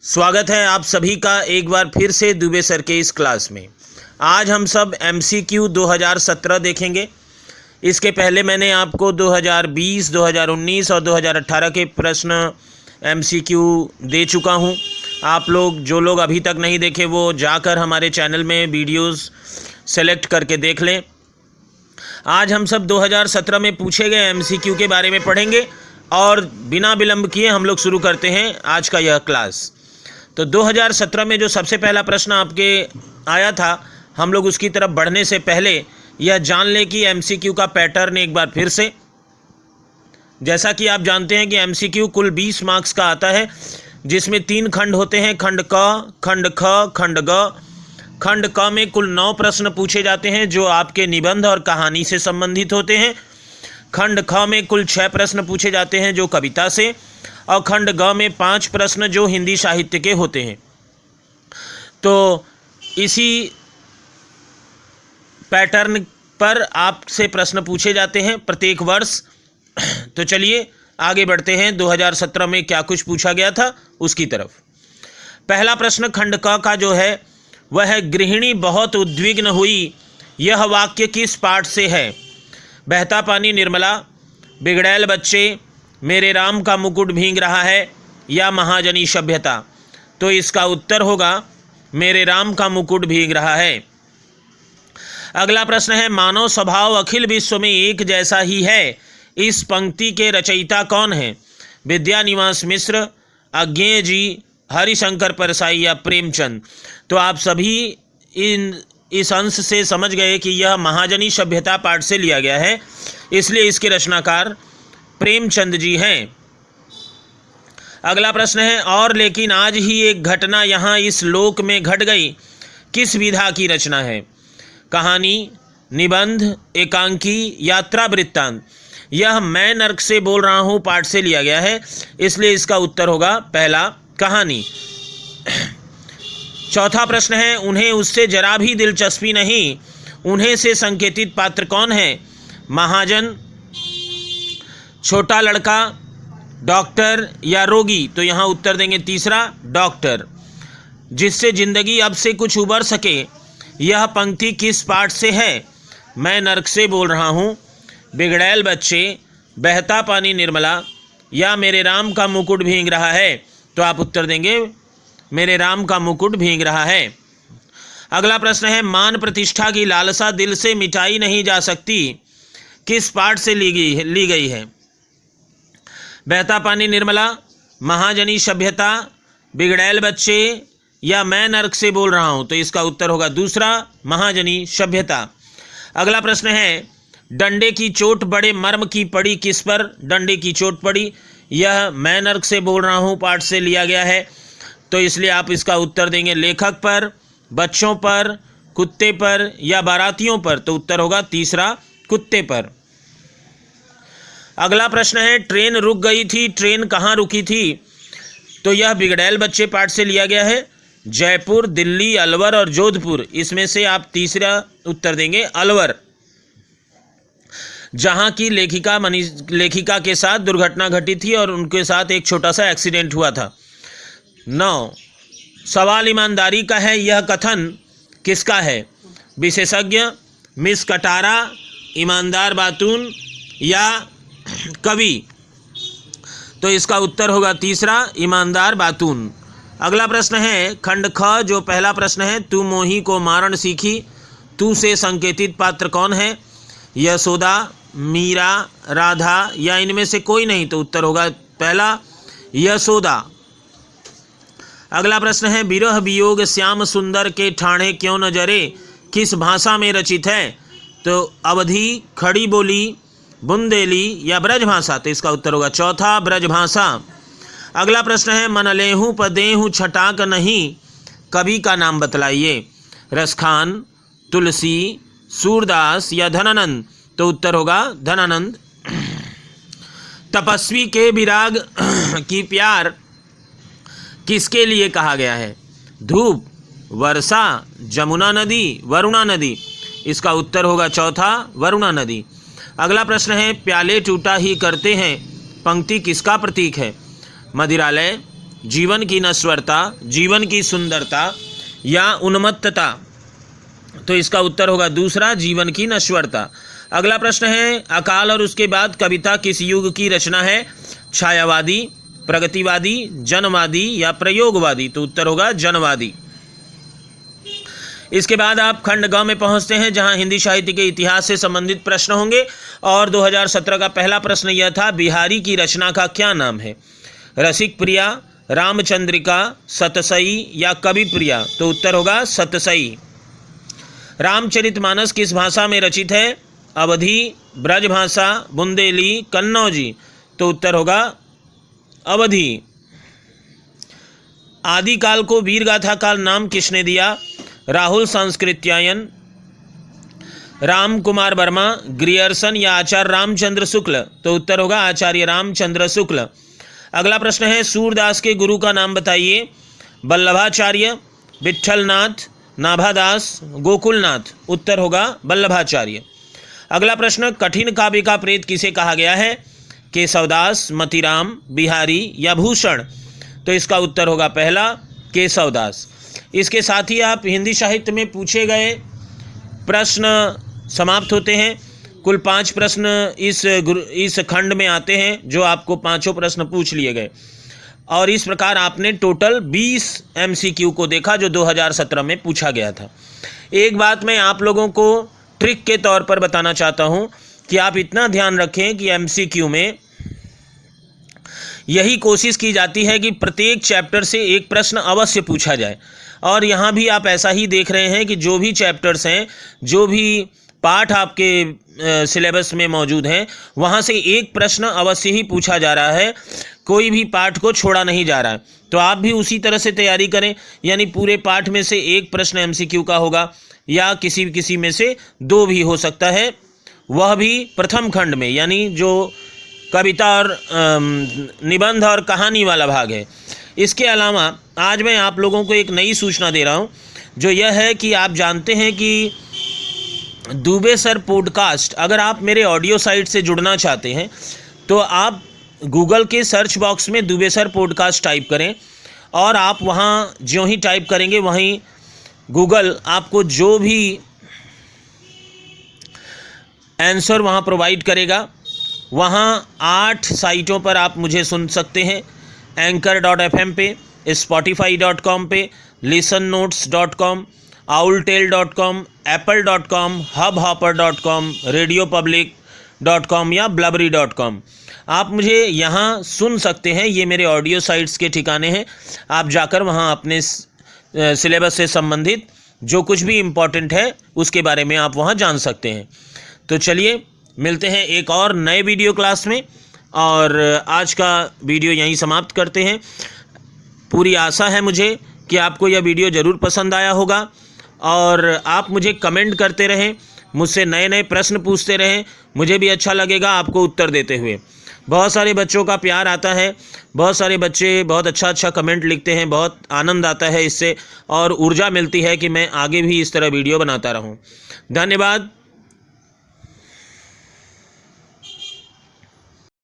स्वागत है आप सभी का एक बार फिर से दुबे सर के इस क्लास में। आज हम सब MCQ 2017 देखेंगे। इसके पहले मैंने आपको 2020, 2019 और 2018 के प्रश्न MCQ दे चुका हूं। आप लोग जो लोग अभी तक नहीं देखे वो जाकर हमारे चैनल में वीडियोस सेलेक्ट करके देख लें। आज हम सब 2017 में पूछे गए MCQ के बारे में पढ़ेंगे और बिना विलंब किए हम लोग शुरू करते हैं आज का यह क्लास। तो 2017 में जो सबसे पहला प्रश्न आपके आया था, हम लोग उसकी तरफ बढ़ने से पहले यह जान लें कि MCQ का पैटर्न एक बार फिर से। जैसा कि आप जानते हैं कि MCQ कुल 20 मार्क्स का आता है, जिसमें 3 खंड होते हैं, खंड क, खंड ख, खंड ग। खंड क में कुल 9 प्रश्न पूछे जाते हैं जो आपके निबंध और कहानी से संबंधित होते हैं। खंड ख में कुल 6 प्रश्न पूछे जाते हैं जो कविता से, और खंड ग में 5 प्रश्न जो हिंदी साहित्य के होते हैं। तो इसी पैटर्न पर आपसे प्रश्न पूछे जाते हैं प्रत्येक वर्ष। तो चलिए आगे बढ़ते हैं 2017 में क्या कुछ पूछा गया था उसकी तरफ। पहला प्रश्न खंड क का जो है वह है, गृहिणी बहुत उद्विग्न हुई, यह वाक्य किस पाठ से है? बहता पानी निर्मला, बिगड़ैल बच्चे, मेरे राम का मुकुट भींग रहा है, या महाजनी सभ्यता? तो इसका उत्तर होगा मेरे राम का मुकुट भींग रहा है। अगला प्रश्न है, मानव स्वभाव अखिल विश्व में एक जैसा ही है, इस पंक्ति के रचयिता कौन है? विद्यानिवास मिश्र, अज्ञेय जी, हरिशंकर परसाई या प्रेमचंद? तो आप सभी इस अंश से समझ गए कि यह महाजनी सभ्यता पाठ से लिया गया है, इसलिए इसके रचनाकार प्रेमचंद जी हैं। अगला प्रश्न है, और लेकिन आज ही एक घटना यहाँ इस लोक में घट गई, किस विधा की रचना है? कहानी, निबंध, एकांकी, यात्रा वृत्तांत? यह मैं नर्क से बोल रहा हूँ पाठ से लिया गया है, इसलिए इसका उत्तर होगा पहला, कहानी। चौथा प्रश्न है, उन्हें उससे जरा भी दिलचस्पी नहीं, उन्हें से संकेतित पात्र कौन है? महाजन, छोटा लड़का, डॉक्टर या रोगी? तो यहाँ उत्तर देंगे तीसरा, डॉक्टर। जिससे जिंदगी अब से कुछ उबर सके, यह पंक्ति किस पाठ से है? मैं नर्क से बोल रहा हूँ, बिगड़ैल बच्चे, बहता पानी निर्मला, या मेरे राम का मुकुट भींग रहा है? तो आप उत्तर देंगे मेरे राम का मुकुट भींग रहा है। अगला प्रश्न है, मान प्रतिष्ठा की लालसा दिल से मिटाई नहीं जा सकती, किस पाठ से ली गई है? बहता पानी निर्मला, महाजनी सभ्यता, बिगड़ैल बच्चे, या मैं नर्क से बोल रहा हूं? तो इसका उत्तर होगा दूसरा, महाजनी सभ्यता। अगला प्रश्न है, डंडे की चोट बड़े मर्म की पड़ी किस पर? डंडे की चोट पड़ी, यह मैं नर्क से बोल रहा हूं पाठ से लिया गया है, तो इसलिए आप इसका उत्तर देंगे लेखक पर, बच्चों पर, कुत्ते पर, या बारातियों पर? तो उत्तर होगा तीसरा, कुत्ते पर। अगला प्रश्न है, ट्रेन रुक गई थी, ट्रेन कहाँ रुकी थी? तो यह बिगड़ैल बच्चे पाठ से लिया गया है। जयपुर, दिल्ली, अलवर और जोधपुर, इसमें से आप तीसरा उत्तर देंगे, अलवर, जहां की लेखिका के साथ दुर्घटना घटी थी और उनके साथ एक छोटा सा एक्सीडेंट हुआ था। 9, सवाल ईमानदारी का है, यह कथन किसका है? विशेषज्ञ, मिस कटारा, ईमानदार बातून, या कवि? तो इसका उत्तर होगा तीसरा, ईमानदार बातून। अगला प्रश्न है, खंड ख जो पहला प्रश्न है, तू मोही को मारण सीखी, तू से संकेतित पात्र कौन है? यशोदा, मीरा, राधा, या इनमें से कोई नहीं? तो उत्तर होगा पहला, यशोदा। अगला प्रश्न है, विरह वियोग श्याम सुंदर के ठाणे क्यों न जरे, किस भाषा में रचित है? तो अवधी, खड़ी बोली, बुंदेली, या ब्रज भाषा? तो इसका उत्तर होगा चौथा, ब्रज भाषा। अगला प्रश्न है, मन लेहूँ पदेहूँ छटाक नहीं, कवि का नाम बतलाइए? रसखान, तुलसी, सूरदास, या धनानंद? तो उत्तर होगा धनानंद। तपस्वी के विराग की प्यार किसके लिए कहा गया है? धूप, वर्षा, जमुना नदी, वरुणा नदी? इसका उत्तर होगा चौथा, वरुणा नदी। अगला प्रश्न है, प्याले टूटा ही करते हैं, पंक्ति किसका प्रतीक है? मदिरालय, जीवन की नश्वरता, जीवन की सुंदरता या उन्मत्तता? तो इसका उत्तर होगा दूसरा, जीवन की नश्वरता। अगला प्रश्न है, अकाल और उसके बाद कविता किस युग की रचना है? छायावादी, प्रगतिवादी, जनवादी या प्रयोगवादी? तो उत्तर होगा जनवादी। इसके बाद आप खंड ग में पहुंचते हैं, जहां हिंदी साहित्य के इतिहास से संबंधित प्रश्न होंगे। और 2017 का पहला प्रश्न यह था, बिहारी की रचना का क्या नाम है? रसिक प्रिया, रामचंद्रिका, सतसई या कवि प्रिया? तो उत्तर होगा सतसई। रामचरितमानस किस भाषा में रचित है? अवधी, ब्रजभाषा, बुंदेली, कन्नौजी? तो उत्तर होगा अवधी। आदिकाल को वीरगाथा का नाम किसने दिया? राहुल सांस्कृत्यायन, राम कुमार वर्मा, ग्रियर्सन या आचार्य रामचंद्र शुक्ल? तो उत्तर होगा आचार्य रामचंद्र शुक्ल। अगला प्रश्न है, सूरदास के गुरु का नाम बताइए। वल्लभाचार्य, विट्ठलनाथ, नाभादास, गोकुलनाथ? उत्तर होगा वल्लभाचार्य। अगला प्रश्न, कठिन काव्य का प्रेत किसे कहा गया है? केशवदास, मतीराम, बिहारी या भूषण? तो इसका उत्तर होगा पहला, केशवदास। इसके साथ ही आप हिंदी साहित्य में पूछे गए प्रश्न समाप्त होते हैं। कुल 5 प्रश्न इस खंड में आते हैं, जो आपको 5 प्रश्न पूछ लिए गए। और इस प्रकार आपने टोटल 20 MCQ को देखा, जो 2017 में पूछा गया था। एक बात मैं आप लोगों को ट्रिक के तौर पर बताना चाहता हूं कि आप इतना ध्यान रखें कि MCQ में यही कोशिश की जाती है कि प्रत्येक चैप्टर से एक प्रश्न अवश्य पूछा जाए। और यहाँ भी आप ऐसा ही देख रहे हैं कि जो भी चैप्टर्स हैं, जो भी पाठ आपके सिलेबस में मौजूद हैं, वहाँ से एक प्रश्न अवश्य ही पूछा जा रहा है, कोई भी पाठ को छोड़ा नहीं जा रहा है। तो आप भी उसी तरह से तैयारी करें, यानी पूरे पाठ में से एक प्रश्न MCQ का होगा, या किसी में से 2 भी हो सकता है, वह भी प्रथम खंड में, यानी जो कविता और निबंध और कहानी वाला भाग है। इसके अलावा आज मैं आप लोगों को एक नई सूचना दे रहा हूं, जो यह है कि आप जानते हैं कि दुबे सर पॉडकास्ट, अगर आप मेरे ऑडियो साइट से जुड़ना चाहते हैं तो आप गूगल के सर्च बॉक्स में दुबे सर पॉडकास्ट टाइप करें, और आप वहां ज्यों ही टाइप करेंगे वहीं गूगल आपको जो भी आंसर वहां प्रोवाइड करेगा। वहां 8 साइटों पर आप मुझे सुन सकते हैं। anchor.fm पे, spotify.com पे, listennotes.com, owltail.com, apple.com, hubhopper.com, radiopublic.com या blubbery.com। आप मुझे यहाँ सुन सकते हैं। ये मेरे ऑडियो साइट्स के ठिकाने हैं। आप जाकर वहाँ अपने सिलेबस से संबंधित जो कुछ भी इम्पोर्टेंट है उसके बारे में आप वहाँ जान सकते हैं। तो चलिए मिलते हैं एक और नए वीडियो क्लास में, और आज का वीडियो यहीं समाप्त करते हैं। पूरी आशा है मुझे कि आपको यह वीडियो ज़रूर पसंद आया होगा, और आप मुझे कमेंट करते रहें, मुझसे नए नए प्रश्न पूछते रहें, मुझे भी अच्छा लगेगा आपको उत्तर देते हुए। बहुत सारे बच्चों का प्यार आता है, बहुत सारे बच्चे बहुत अच्छा कमेंट लिखते हैं, बहुत आनंद आता है इससे, और ऊर्जा मिलती है कि मैं आगे भी इस तरह वीडियो बनाता रहूं। धन्यवाद।